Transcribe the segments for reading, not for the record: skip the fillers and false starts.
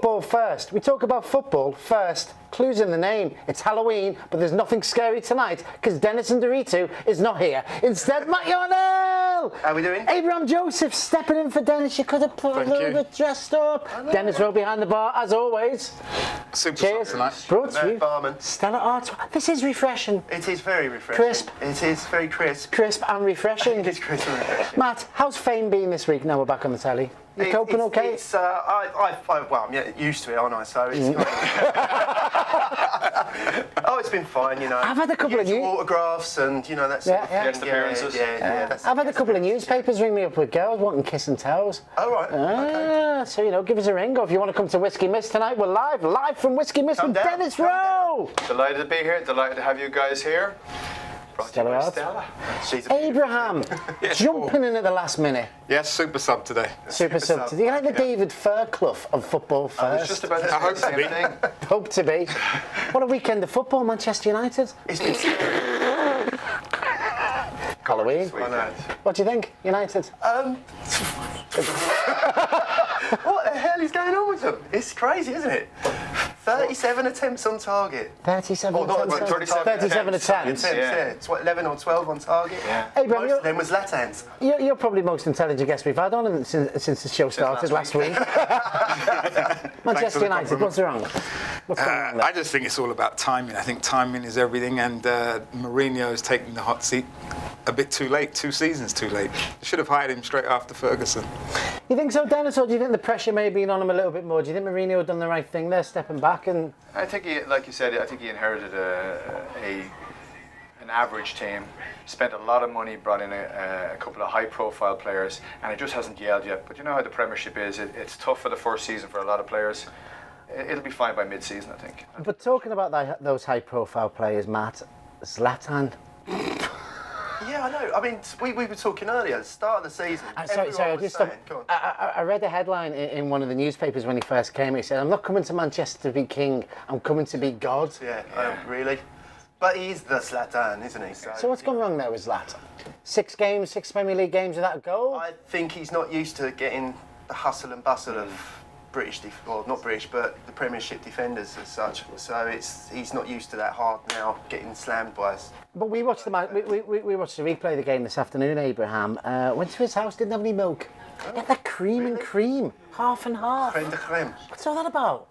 football first. We talk about football first. Clues in the name. It's Halloween, but there's nothing scary tonight because Dennis and Dorito is not here. Instead, Matt Yarnell! How are we doing? Abraham Joseph stepping in for Dennis. You could have put a little bit dressed up. Dennis Rowe behind the bar, as always. Super Cheers. tonight. Brought to you. Barman. Stella Artois. This is refreshing. It is very refreshing. Crisp. It is very crisp. Crisp and refreshing. It is crisp and refreshing. Matt, how's fame been this week now we're back on the telly? You coping okay? Well, I'm used to it, aren't I? So it's oh, it's been fine, you know. I've had a couple of autographs and, you know, that sort of thing. Guest appearances. I've had a couple of newspapers ring me up with girls wanting kiss and tells. Oh, right. Okay. So, you know, give us a ring, or if you want to come to Whiskey Miss tonight, we're live from Whiskey Miss with Dennis Rowe. Delighted to be here. Delighted to have you guys here. Brought to you by Stella. She's a Abraham, Yes, jumping in at the last minute. Yes, super sub today. Super sub. Do you like the David Fairclough of football first? I was just about to say the same thing. Hope to be. What a weekend of football, Manchester United. It's been Halloween. I know. What do you think, United? What the hell is going on with them? It's crazy, isn't it? 37 attempts on target. 37 Oh, not attempts. 37 attempts. Yeah. It's what, 11 or 12 on target? Yeah. Abraham, Most of them was Latans. you're probably the most intelligent guest we've had on since the show started last week. Manchester United, what's wrong? What's going on there? I just think it's all about timing. I think timing is everything, and Mourinho is taking the hot seat a bit too late, 2 seasons too late. They should have hired him straight after Ferguson. You think so, Dennis, or do you think the pressure may have been on him a little bit more? Do you think Mourinho had done the right thing there, stepping back? And I think he, like you said, I think he inherited an average team, spent a lot of money, brought in a couple of high-profile players, and it just hasn't gelled yet. But you know how the Premiership is; it's tough for the first season for a lot of players. It'll be fine by mid-season, I think. But talking about those high-profile players, Matt, Zlatan. Yeah, I know. I mean, we were talking earlier, at the start of the season. I read a headline in one of the newspapers when he first came. He said, "I'm not coming to Manchester to be king. I'm coming to be God." Yeah. Really? But he's the Zlatan, isn't he? So what's gone wrong there with Zlatan? 6 games, 6 Premier League games without a goal? I think he's not used to getting the hustle and bustle of British, not British, but the Premiership defenders as such. So he's not used to that hard now, getting slammed by us. But we watched the watched the replay of the game this afternoon. Abraham went to his house, didn't have any milk. He had that cream and cream, half and half. Creme de creme. What's all that about?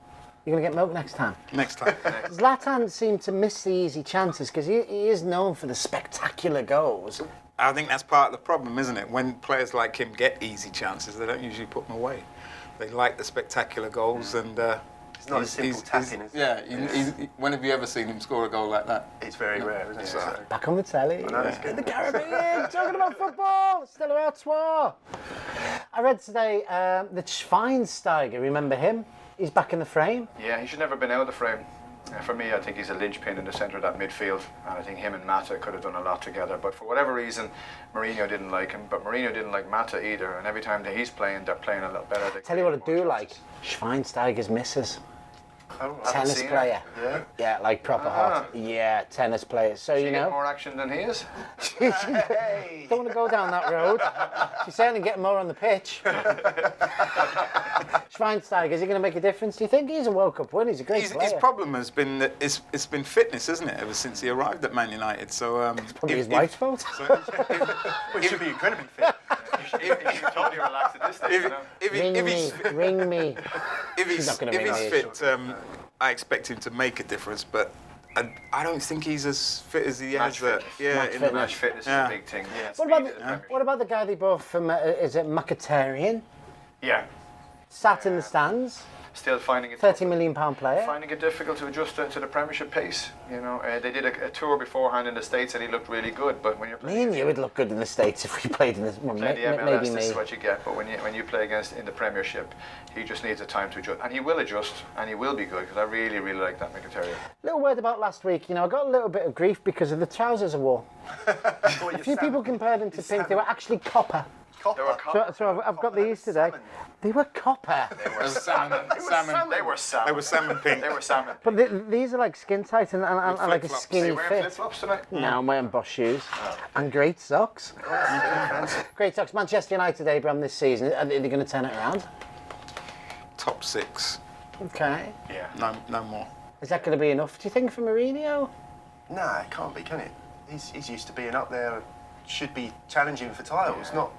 You're going to get milk next time. Next time. Zlatan seemed to miss the easy chances because he is known for the spectacular goals. I think that's part of the problem, isn't it? When players like him get easy chances, they don't usually put them away. They like the spectacular goals, and It's not a simple tapping, is it? Yeah. When have you ever seen him score a goal like that? It's very rare, isn't it? So. Back on the telly. I know, it's good. In the Caribbean, talking about football. Stella Artois. I read today that Schweinsteiger, remember him? He's back in the frame. Yeah, he should never have been out of the frame. For me, I think he's a linchpin in the centre of that midfield, and I think him and Mata could have done a lot together. But for whatever reason, Mourinho didn't like him, but Mourinho didn't like Mata either. And every time that he's playing, they're playing a lot better. Tell you what I do like, Schweinsteiger's misses. Oh, Tennis seen player. Yeah. Yeah, like proper hot. Yeah, tennis player. So, She you get know. more action than he is. Hey. Don't want to go down that road. She's certainly getting more on the pitch. Schweinsteiger, is he going to make a difference? Do you think he's a World Cup winner? He's a great player. His problem has been that it's been fitness, isn't it, ever since he arrived at Man United? So Probably his wife's fault. Well, he should be incredibly fit. You should totally relax at this stage. You know? Ring me. If he's not gonna ring me. fit, I expect him to make a difference, but I don't think he's as fit as he Match has. fitness. Match Match fitness is Yeah. a big thing. Yeah. What about the guy they bought from, is it Mkhitaryan? Yeah. Sat in the stands, Still finding it £30 million player. finding it difficult to adjust to the Premiership pace. You know, they did a tour beforehand in the States and he looked really good. But when you're Me playing, and you would look good in the States if we played in this. Well, play the MLS, maybe this is me. what you get. But when you play against in the Premiership, he just needs a time to adjust, and he will adjust, and he will be good because I really like that Mkhitaryan. Little word about last week. You know, I got a little bit of grief because of the trousers I wore. A few people compared them to pink. They were actually copper. They were So I've got these today. They were copper. They were salmon. They were salmon. They were salmon pink. They were salmon. But these are like skin tight and like a flip-flops. skinny Are you wearing fit. flip-flops tonight? No, I'm wearing Bosch shoes and great socks. Great socks. Manchester United, Abraham, this season. Are they going to turn it around? Top 6. Okay. Yeah. No more. Is that going to be enough, do you think, for Mourinho? Nah, it can't be, can it? He's used to being up there. Should be challenging for titles, not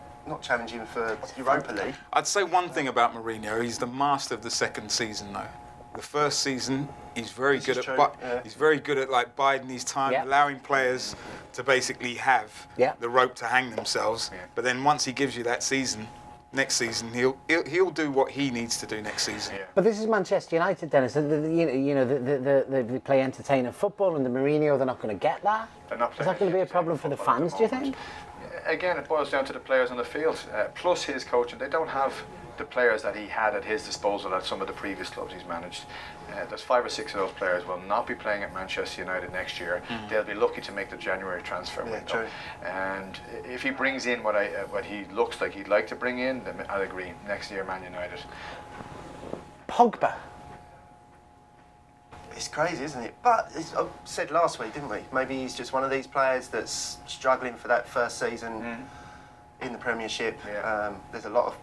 challenging for Europa League. I'd say one thing about Mourinho, he's the master of the second season though. The first season, he's very good at he's very good at like biding his time, allowing players to basically have the rope to hang themselves. Yeah. But then once he gives you that season, next season he'll do what he needs to do next season. Yeah. But this is Manchester United, Dennis. They play entertaining football, and the Mourinho, they're not going to get that. They're not Is that playing going to be a problem for the football at fans, the do you moment. think? Again, it boils down to the players on the field, plus his coaching. They don't have the players that he had at his disposal at some of the previous clubs he's managed. There's 5 or 6 of those players will not be playing at Manchester United next year. They'll be lucky to make the January transfer window. True. And if he brings in what he looks like he'd like to bring in, then I'll agree. Next year, Man United. Pogba. It's crazy, isn't it? But I said last week, didn't we? Maybe he's just one of these players that's struggling for that first season in the Premiership. Yeah. There's a lot of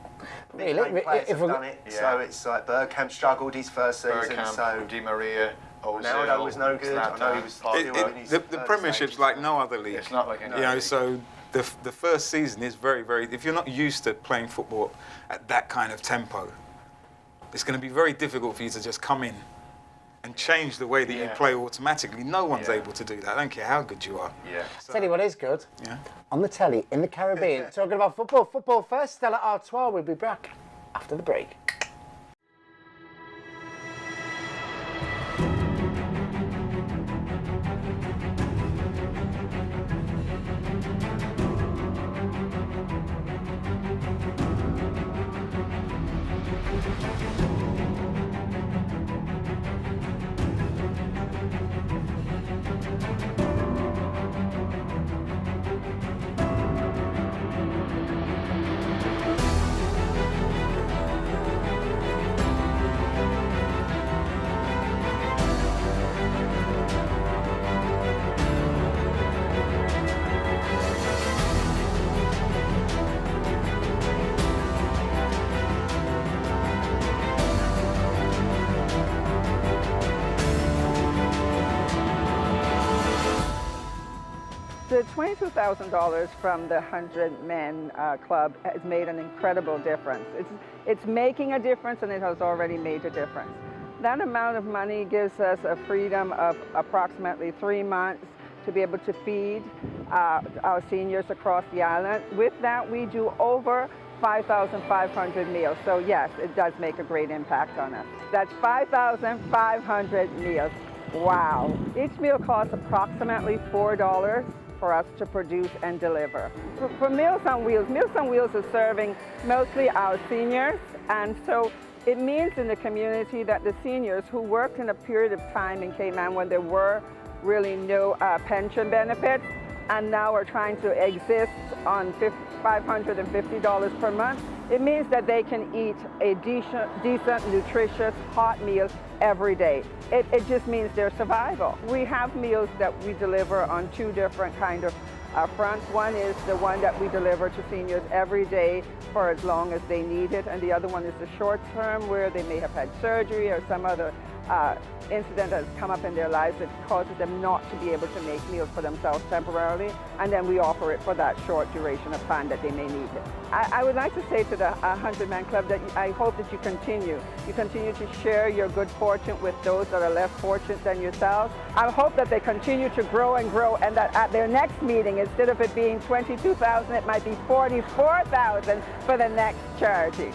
Really? big players If have we're- done it. Yeah. So it's like Bergkamp struggled his first season. Bergkamp, So Di Maria, Ozil, Ronaldo was no good. I know he was Zlatan. still in his The early Premiership's stages. like no other league. It's not like any you other know, league. so the first season is very, very. If you're not used to playing football at that kind of tempo, it's going to be very difficult for you to just come in and change the way that you play automatically. No one's able to do that. I don't care how good you are. Yeah. Tell you what is good. Yeah. On the telly, in the Caribbean, talking about football. Football first, Stella Artois will be back after the break. The $22,000 from the 100 Men Club has made an incredible difference. It's making a difference, and it has already made a difference. That amount of money gives us a freedom of approximately 3 months to be able to feed our seniors across the island. With that, we do over 5,500 meals. So yes, it does make a great impact on us. That's 5,500 meals. Wow. Each meal costs approximately $4 for us to produce and deliver. For Meals on Wheels is serving mostly our seniors, and so it means in the community that the seniors who worked in a period of time in Cayman when there were really no pension benefits and now are trying to exist on $550 per month, it means that they can eat a decent, nutritious, hot meal every day. It just means their survival. We have meals that we deliver on 2 different kind of fronts. One is the one that we deliver to seniors every day for as long as they need it, and the other one is the short term where they may have had surgery or some other incident that has come up in their lives that causes them not to be able to make meals for themselves temporarily, and then we offer it for that short duration of time that they may need it. I would like to say to the 100 Man Club that I hope that you continue to share your good fortune with those that are less fortunate than yourselves. I hope that they continue to grow and grow, and that at their next meeting, instead of it being 22,000, it might be 44,000 for the next charity.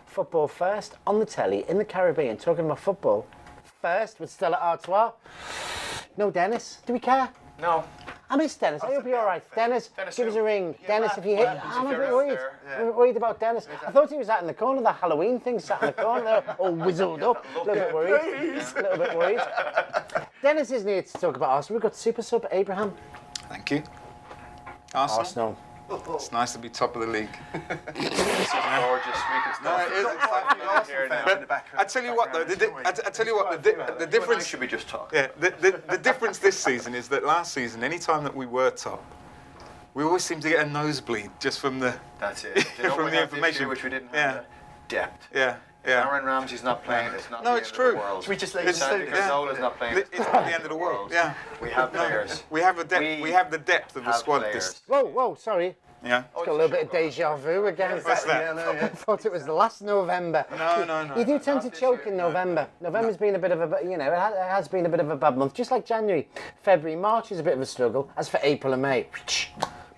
Football first, on the telly, in the Caribbean, talking about football first with Stella Artois. No Dennis, do we care? No. I miss Dennis. I hope you're all right. Dennis, give us a ring. Dennis, if you hit... I'm a bit worried. I'm worried about Dennis. I thought he was out in the corner, the Halloween thing, sat in the corner there, all whizzled up. A little bit worried. A little bit worried. Dennis isn't here to talk about Arsenal. We've got Super Sub Abraham. Thank you. Arsenal. Arsenal. It's nice to be top of the league. This is gorgeous. We can No, start. it is. It's like Arsenal fan But in the back. I tell you what, though, I tell you what, the difference should be just talk. Yeah, the difference this season is that last season, any time that we were top, we always seemed to get a nosebleed just from the That's it. You know, from we the have this information. year, which we didn't have. Yeah. The depth. yeah. Aaron Ramsey's not playing. It's not. No, the it's end true. Of the world. Should we just leave It's- the Santi students? Cazzola's not playing. It's not the end of the world. Yeah, We have players. we have the depth. We have the depth of the have squad. players. Whoa, sorry. Yeah. Got a little bit of deja vu again. What's that? Yeah, no, yeah. I thought it was the last November. No. You do tend to this choke year, in no. November. November's been a bit of a, it has been a bit of a bad month, just like January. February, March is a bit of a struggle. As for April and May,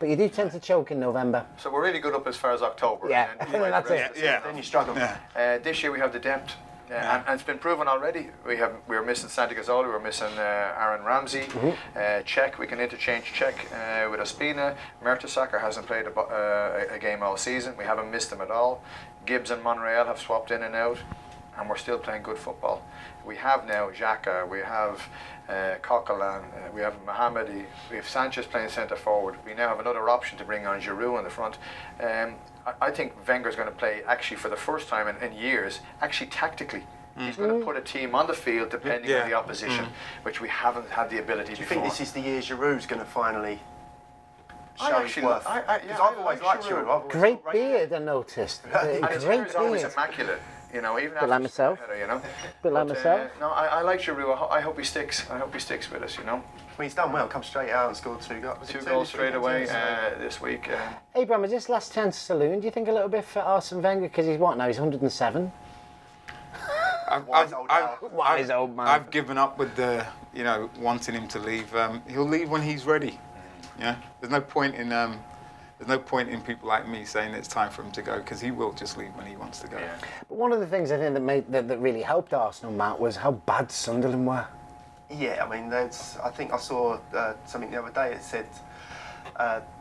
but you do tend to choke in November. So we're really good up as far as October. Yeah, and then you might that's rest it. the Yeah. Then you struggle. Yeah. This year we have the depth, and it's been proven already. We're missing Santi Cazzola, we're missing Aaron Ramsey, Czech. We can interchange Czech with Ospina. Mertesacker hasn't played a game all season. We haven't missed him at all. Gibbs and Monreal have swapped in and out, and we're still playing good football. We have now Xhaka, we have Coquelin, we have Mohamedi, we have Sanchez playing centre forward. We now have another option to bring on Giroud in the front. I think Wenger's going to play actually for the first time in years, actually tactically. He's going to put a team on the field depending on the opposition, which we haven't had the ability Do you before. think this is the year Giroud's going to finally I show his actually worth? li- I- yeah, Because I I've always like liked Giroud. Giroud. I've always Great thought beard, I noticed. And his Great hair is always beard. immaculate, even Bit after like myself. better, you know. Bit like But, myself. No, I like Giroud. I hope he sticks. I hope he sticks with us, you know. Well, he's done well. Come straight out and scored two goals. Was it Two two goals this straight weekend? away Yeah, this week. Abraham, is this last chance saloon? Do you think a little bit for Arsene Wenger? Because he's what now? He's 107. Wise old man. I've given up with the, wanting him to leave. He'll leave when he's ready. Yeah. There's no point in people like me saying it's time for him to go, because he will just leave when he wants to go. Yeah. But one of the things I think that really helped Arsenal, Matt, was how bad Sunderland were. Yeah, I mean, I think I saw something the other day that said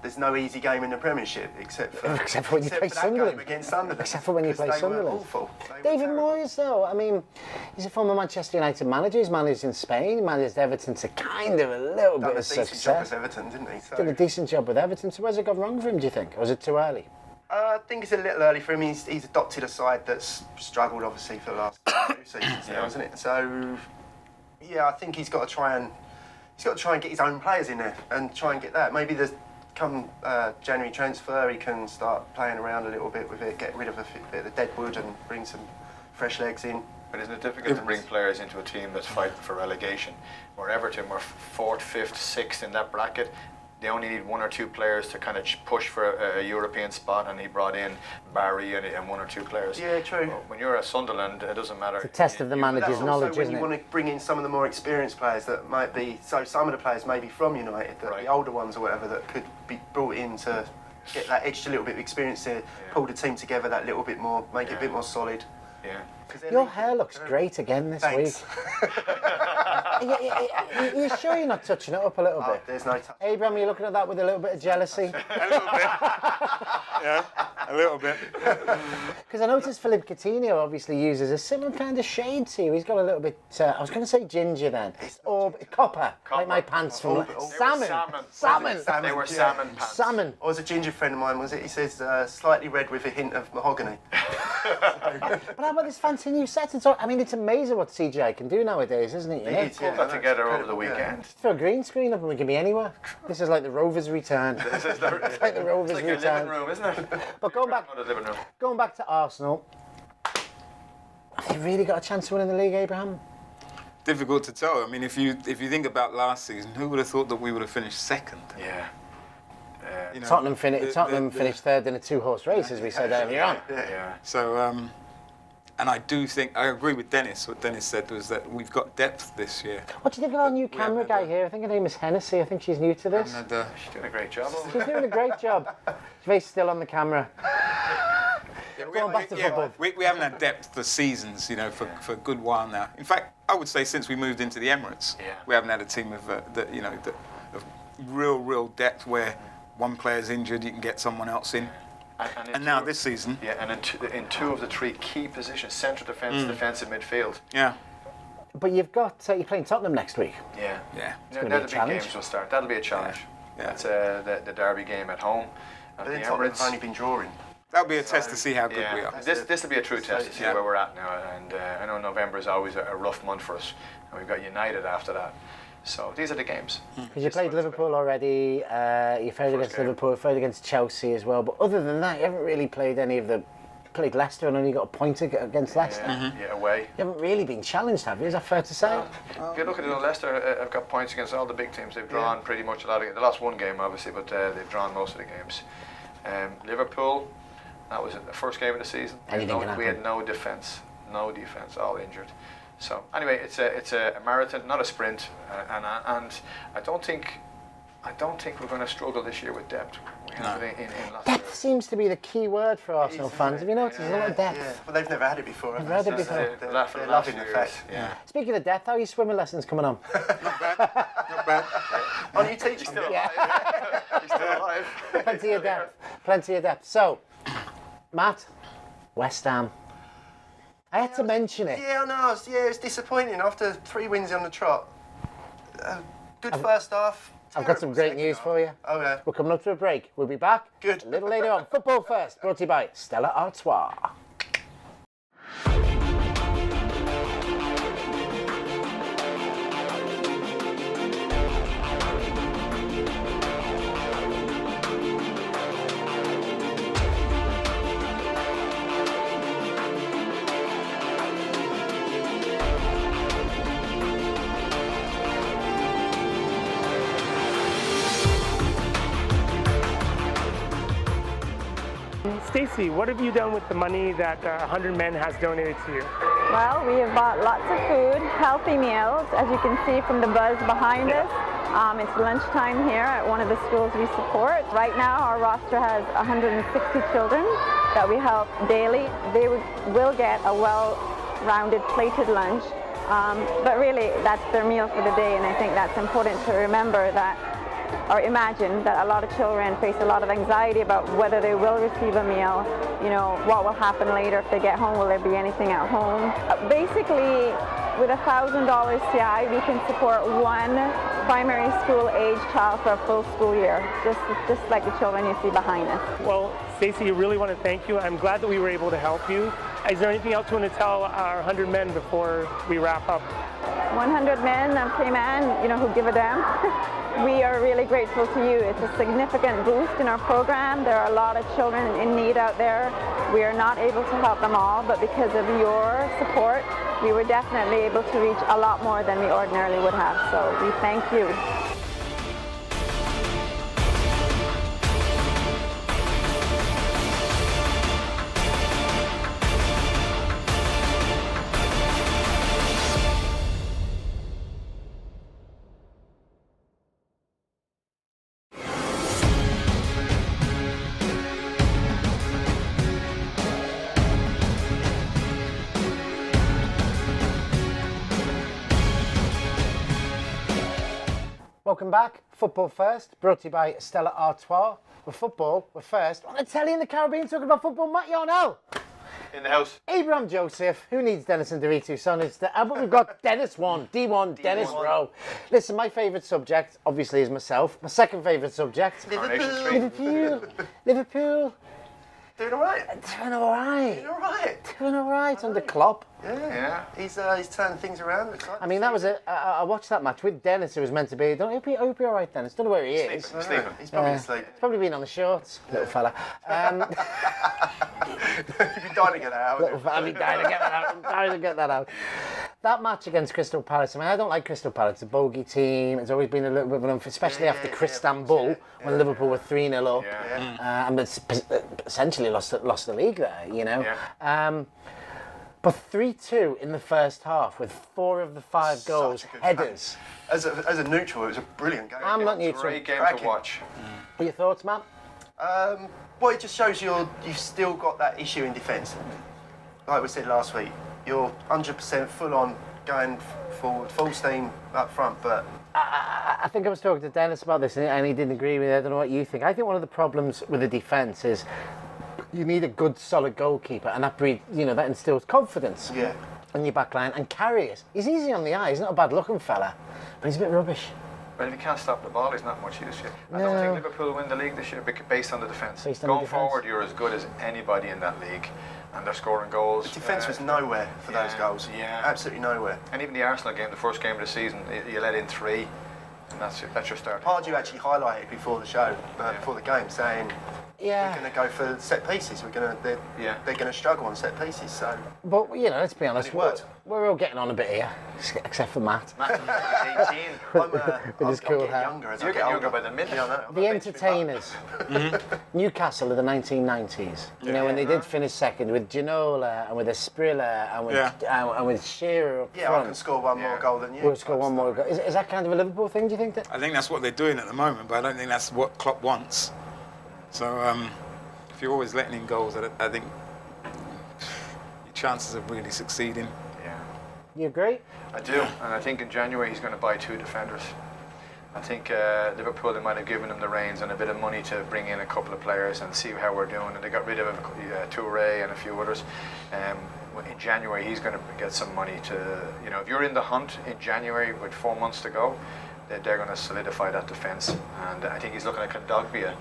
there's no easy game in the Premiership except for when you play for that Sunderland. game against Sunderland. Except for when you because play they were Sunderland. awful. They were David terrible. Moyes, though, I mean, he's a former Manchester United manager. He's managed in Spain. He managed Everton to kind of a little Done bit a of decent job success. as Everton, didn't he? So, Did a decent job with Everton. So where's it gone wrong for him, do you think? Or was it too early? I think it's a little early for him. He's adopted a side that's struggled, obviously, for the last 2 seasons now, isn't it? So, yeah, I think he's got to try and get his own players in there and try and get that. Maybe come January transfer, he can start playing around a little bit with it, get rid of a bit of the dead wood and bring some fresh legs in. But isn't it difficult to bring players into a team that's fighting for relegation? Where Everton were 4th, 5th, 6th in that bracket. They only need 1 or 2 players to kind of push for a European spot, and he brought in Barry and 1 or 2 players. Yeah, true. Well, when you're at Sunderland, it doesn't matter. The test of the But manager's that's also knowledge, when isn't you it? want to bring in some of the more experienced players that might be. So some of the players maybe from United, Right. the older ones or whatever, that could be brought in to get that extra little bit of experience to pull the team together that little bit more, make it a bit more solid. Yeah. 'Cause they're Your leaky. hair looks great again this Thanks. week. You sure you're not touching it up a little Oh, bit? there's no touch. Abraham, you're looking at that with a little bit of jealousy? A little bit. Yeah, a little bit. Because I noticed Philippe Coutinho obviously uses a similar kind of shade to you. He's got a little bit, I was going to say ginger then, or copper, like my pants from They were salmon. salmon. Salmon. They were Yeah. salmon pants. Salmon. Or was a ginger friend of mine, was it? He says slightly red with a hint of mahogany. But how about this fancy new set? It's amazing what CGI can do nowadays, isn't it? You know? It is, Pulled that together over the weekend. Throw a green screen up and we can be anywhere. This is like the Rovers' return. This is the, It's like the Rovers' your return. living room, isn't it? But going back to Arsenal, have they really got a chance of winning the league, Abraham? Difficult to tell. I mean, if you think about last season, who would have thought that we would have finished second? Yeah. You know, Tottenham the- finished third in a 2-horse race, as we said earlier on. Yeah. So, and I do think, I agree with Dennis. What Dennis said was that we've got depth this year. What do you think of our new We camera haven't guy had here? I think her name is Hennessy. I think she's new to this. And, She's doing a great job. She's doing a great job. She's very still on the camera. Going back to football. We haven't had depth for seasons, for a good while now. In fact, I would say since we moved into the Emirates, Yeah. we haven't had a team of real depth where one player's injured, you can get someone else in. And now this season. Yeah, and in two of the three key positions, central defence, defensive midfield. Yeah. But you've got, you're playing Tottenham next week. Yeah. gonna Now be a the big challenge. games will start. That'll be a challenge. Yeah. That's the derby game at home. At But then the Tottenham Emirates. have only been drawing. That'll be a test to see how good we are. This will be a true test to see yeah. where we're at now. And I know November is always a rough month for us. And we've got United after that. So these are the games. Because you played Liverpool already, you failed against game. Liverpool, failed against Chelsea as well. But other than that, you haven't really played any of the. Played Leicester and only got a point against Leicester. Yeah, away. You haven't really been challenged, have you? Is that fair to say? If you look at it, Leicester have got points against all the big teams. They've drawn pretty much a lot of games. They lost one game, obviously, but they've drawn most of the games. Liverpool, that was the first game of the season. Anything can We had happen. no defence, all injured. So anyway, it's a marathon, not a sprint, and I don't think we're going to struggle this year with depth. We have it in lots Depth of seems to be the key word for Arsenal fans. Have you noticed? There's a lot of depth. Yeah, well, they've never had it before. Have Never had it they? before. They're That for the last loving few the years. fact. Yeah. Speaking of depth, how are your swimming lessons coming on? Not bad. Oh, you teach them? Yeah. He's still alive. Plenty of depth. Plenty of depth. So, Matt, West Ham. I had to mention it. Yeah, I know. It's disappointing after 3 wins on the trot. Good first half. I've got some great news for you. Oh, yeah. We're coming up to a break. We'll be back Good. a little later on. Football First, brought to you by Stella Artois. Stacey, what have you done with the money that 100 Men has donated to you? Well, we have bought lots of food, healthy meals, as you can see from the buzz behind us. It's lunchtime here at one of the schools we support. Right now, our roster has 160 children that we help daily. They will get a well-rounded plated lunch, but really that's their meal for the day, and I think that's important to remember that, or imagine that a lot of children face a lot of anxiety about whether they will receive a meal, you know, what will happen later if they get home, will there be anything at home. Basically, with $1,000 CI, we can support one primary school age child for a full school year, just like the children you see behind us. Well, Stacey, I really want to thank you. I'm glad that we were able to help you. Is there anything else you want to tell our 100 Men before we wrap up? 100 men of Cayman, you know, who give a damn. We are really grateful to you. It's a significant boost in our program. There are a lot of children in need out there. We are not able to help them all, but because of your support, we were definitely able to reach a lot more than we ordinarily would have. So we thank you. Welcome back. Football First, brought to you by Stella Artois. With football, we're first. On the telly in the Caribbean, talking about football, Matt Yarnell. In the house. Abraham Joseph, who needs Dennis and Doritu son? But we've got Dennis 1, D1, Dennis Rowe. Listen, my favourite subject, obviously, is myself. My second favourite subject, Liverpool. Doing all right. Doing all right. Doing all right. Doing all right under Klopp. Yeah. He's turned things around. I mean, that was I watched that match with Dennis. It was meant to be. I hope you're all right, Dennis. Don't know where he is. Sleeping. He's probably asleep. He's probably been on the shorts, little fella. You'd be dying to get out. I'd be dying to get that out. I'm dying to get that out. That match against Crystal Palace, I mean, I don't like Crystal Palace. It's a bogey team. It's always been a little bit of an unfair, especially after Istanbul, when Liverpool were 3-0 up. And essentially lost the league there, you know. But 3-2 in the first half with 4 of the 5 goals, headers. As a neutral, it was a brilliant game. I'm not neutral. Great game to watch. What are your thoughts, Matt? Well, it just shows you've still got that issue in defence. Like we said last week, you're 100% full on going forward, full steam up front, but I think I was talking to Dennis about this, and he didn't agree with it. I don't know what you think. I think one of the problems with the defence is you need a good, solid goalkeeper, and that that instills confidence in your back line and carriers. He's easy on the eye. He's not a bad-looking fella, but he's a bit rubbish. Well, if he can't stop the ball, he's not much use yet. I don't think Liverpool will win the league this year based on the defence. Going forward, you're as good as anybody in that league, and they're scoring goals. The defence was nowhere for those goals. Yeah, absolutely nowhere. And even the Arsenal game, the first game of the season, you let in 3, and that's your start. Pardew actually highlighted before the show, before the game, saying we're going to go for set pieces. They're going to struggle on set pieces. So, but let's be honest, we're all getting on a bit here, except for Matt. Matt is 18. With his cool hair. You're getting younger by the minute. The entertainers. Newcastle of the 1990s. When they did finish second with Ginola and with Esprilla and with Shearer up front. I can score one more goal than you. We'll score one more goal. Is that kind of a Liverpool thing, do you think? I think that's what they're doing at the moment, but I don't think that's what Klopp wants. So if you're always letting in goals, I think your chances of really succeeding. Yeah. You agree? I do, and I think in January he's going to buy 2 defenders. I think Liverpool, they might have given him the reins and a bit of money to bring in a couple of players and see how we're doing, and they got rid of Touré and a few others. In January he's going to get some money to, if you're in the hunt in January with 4 months to go, they're going to solidify that defence, and I think he's looking at Kondogbia,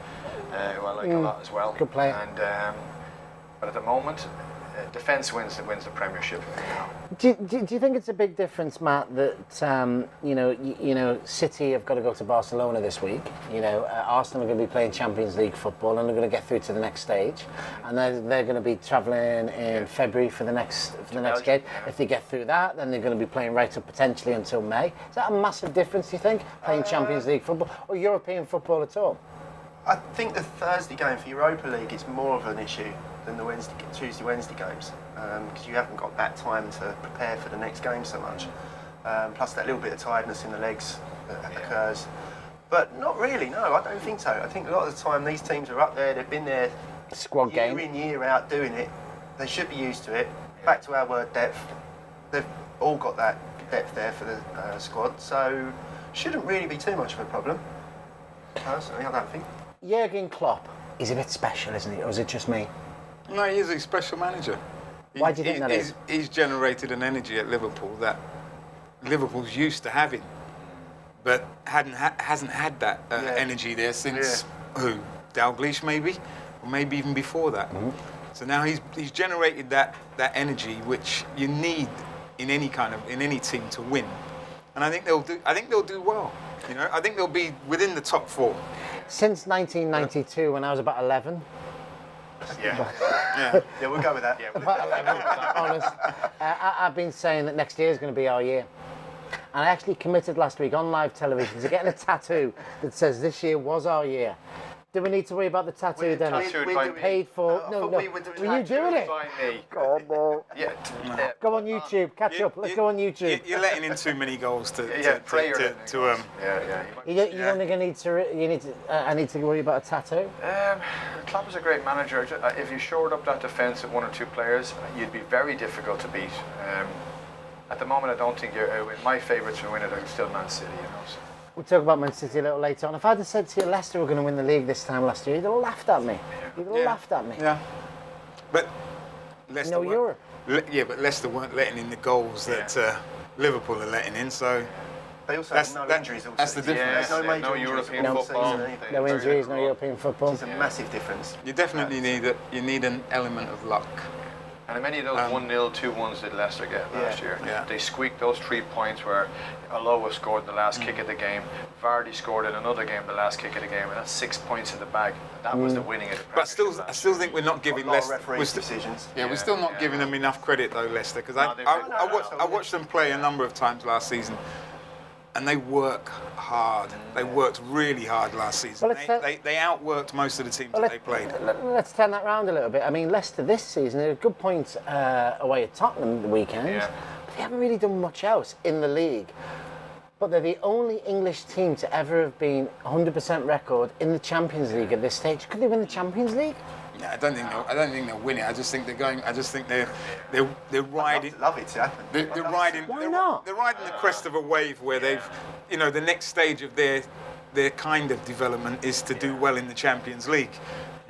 who I like a lot as well. Good player. And but at the moment, defence wins the Premiership. Do you think it's a big difference, Matt, that City have got to go to Barcelona this week? Arsenal are going to be playing Champions League football and they're going to get through to the next stage, and they're going to be travelling in February for the next game. If they get through that, then they're going to be playing right up potentially until May. Is that a massive difference, do you think, playing Champions League football or European football at all? I think the Thursday game for Europa League is more of an issue than the Tuesday, Wednesday games, because you haven't got that time to prepare for the next game so much. Plus that little bit of tiredness in the legs that occurs. But not really, no, I don't think so. I think a lot of the time these teams are up there, they've been there squad year game in, year out doing it. They should be used to it. Back to our word depth. They've all got that depth there for the squad, so shouldn't really be too much of a problem. Personally, I don't think. Jurgen Klopp, he's a bit special, isn't he? Or is it just me? No, he is a special manager. Why do you think that is? He's generated an energy at Liverpool that Liverpool's used to having, but hasn't had that energy there since Dalglish maybe, or maybe even before that. Mm-hmm. So now he's generated that energy which you need in any team to win, and I think they'll do well. I think they'll be within the top 4. Since 1992, when I was about 11. Yeah, we'll go with that. Yeah, about 11, honest. I've been saying that next year is going to be our year. And I actually committed last week on live television to getting a tattoo that says this year was our year. Do we need to worry about the tattoo, Dennis? We're paid for. No. Were you doing it? God, no. Yeah. Go on YouTube. Catch up. Let's go on YouTube. You're letting in too many goals to You're only going to need to. I need to worry about a tattoo. Klopp is a great manager. If you shored up that defence with 1 or 2 players, you'd be very difficult to beat. At the moment, I don't think my favourites to win it are still Man City. So. We'll talk about Man City a little later on. If I'd have said to you Leicester were going to win the league this time last year, you'd have laughed at me. You'd have laughed at me. Yeah. But Leicester no Europe. But Leicester weren't letting in the goals that Liverpool are letting in, so... They also have no injuries. Also. That's the difference. No European football. No injuries, no European football. It's a massive difference. You definitely need an element of luck. And many of those 1-0, 2-1s did Leicester get last year. Yeah. They squeaked those 3 points where Aloha scored the last kick of the game, Vardy scored in another game the last kick of the game, and that's 6 points in the bag. That was the winning of the But I still think we're not giving Leicester... decisions. We're still not giving them enough credit though, Leicester, because I watched them play a number of times last season, and they work hard. They worked really hard last season. Well, they outworked most of the teams that they played. Let's turn that round a little bit. I mean, Leicester this season had a good point away at Tottenham the weekend, but they haven't really done much else in the league. But they're the only English team to ever have been 100% record in the Champions League at this stage. Could they win the Champions League? I don't think they'll win it. I just think they're going. I just think they're riding. Love it to happen. They're riding. Why not? They're riding the crest of a wave where they've, the next stage of their kind of development is to do well in the Champions League.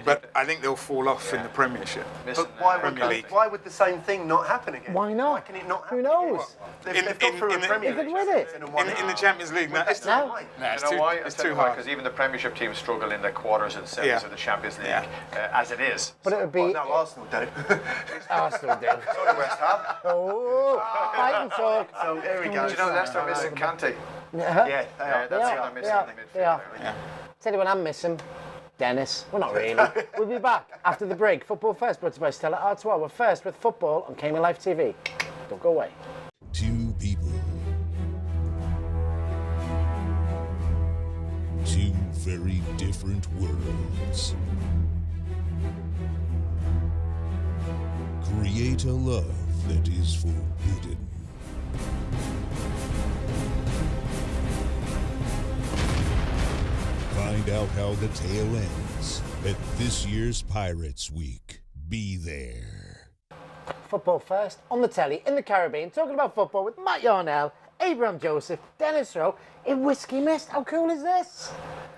But I think they'll fall off in the Premiership. But why Premier League. why would the same thing not happen again? Why not? Why can it not happen? Who knows? They've gone through a Premier They League. could win it. In the Champions League, no, it's No. it's You know why? it's too hard. Because even the Premiership teams struggle in the quarters and semis of the Champions League as it is. But it would be No, Arsenal do. Arsenal do. So do West Ham. Oh, fight and talk. So there we go. Do you know Leicester missing Kante? Yeah. Yeah, they are. That's what I'm missing in the midfield. They are. Tell you what I'm missing. Dennis. Well, not really. We'll be back after the break. Football First, brought to you by Stella Artois. We're first with football on Cayman Life TV. Don't go away. Two people. Two very different worlds. Create a love that is forbidden. Find out how the tale ends at this year's Pirates Week. Be there. Football First on the telly in the Caribbean, talking about football with Matt Yarnell, Abraham Joseph, Dennis Rowe in Whiskey Mist. How cool is this?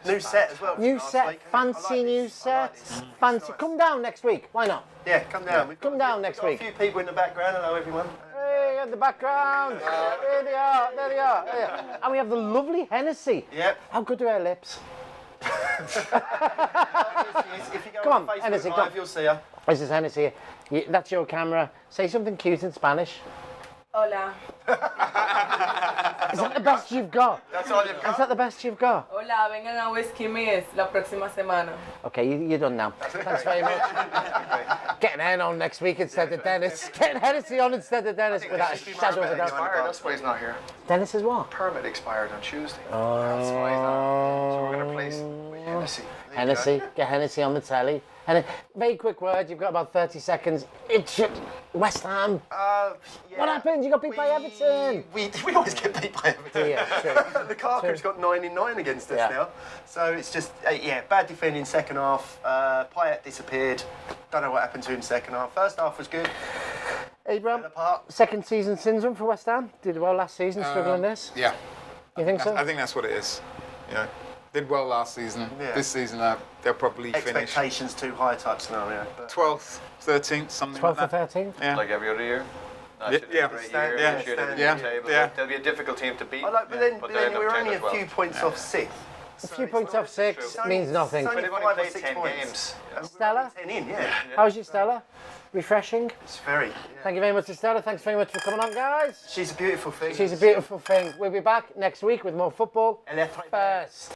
New set as well. New last set, week. fancy I like new this. I like set, this. fancy. Come down next week. Why not? Yeah, come down. We've Come got- down we've next got week. A few people in the background. Hello, everyone. Hey, in the background. There they are. There they are. There. And we have the lovely Hennessy. Yep. How good are her lips? If you go Come on on, Facebook Hennessy, Live, come. you'll see her. This is Hennessy. That's your camera. Say something cute in Spanish. Hola. Is that the best you've got? That's all you've Is got. that the best you've got? Hola, vengan a Whiskey Miss la próxima semana. Okay, you're done now. Thanks very much. Getting Hen on next week instead of Dennis. Getting Hennessy on instead of Dennis without a shadow of a doubt. Expired, that's why he's not here. Dennis is what? Permit expired on Tuesday. That's why he's not. So we're going to place with Hennessy. Hennessy, get Hennessy on the telly. And very quick word, you've got about 30 seconds. West Ham. Yeah. What happened? You got beat by Everton. We always get beat by Everton. Yeah, true. The Lukaku's got 9 in 9 against us Yeah. now. So it's just, bad defending second half. Payet disappeared. Don't know what happened to him second half. First half was good. Abraham, Fell apart. second season syndrome for West Ham. Did well last season, struggling this. Yeah, You think so? I think that's what it is. Did well last season. Yeah. This season, they'll probably finish Expectations too high type scenario. But 12th, 13th, something 12th or like that. 13th? Yeah. Like every other year. Yeah, yeah. Great Yeah, year, this year they'll be yeah, in the table. yeah. They'll be a difficult team to beat. I like, but they'll then end up we're 10 only as a well. few points off sixth. A few points off six true. means nothing. It's only But they've only 5 or played 6 10 points. games. And we're Stella? only 10 in, yeah. How's your Stella? Refreshing. It's very. Yeah. Thank you very much to Stella. Thanks very much for coming on, guys. She's a beautiful thing. She's a beautiful thing. We'll be back next week with more football Electric. first.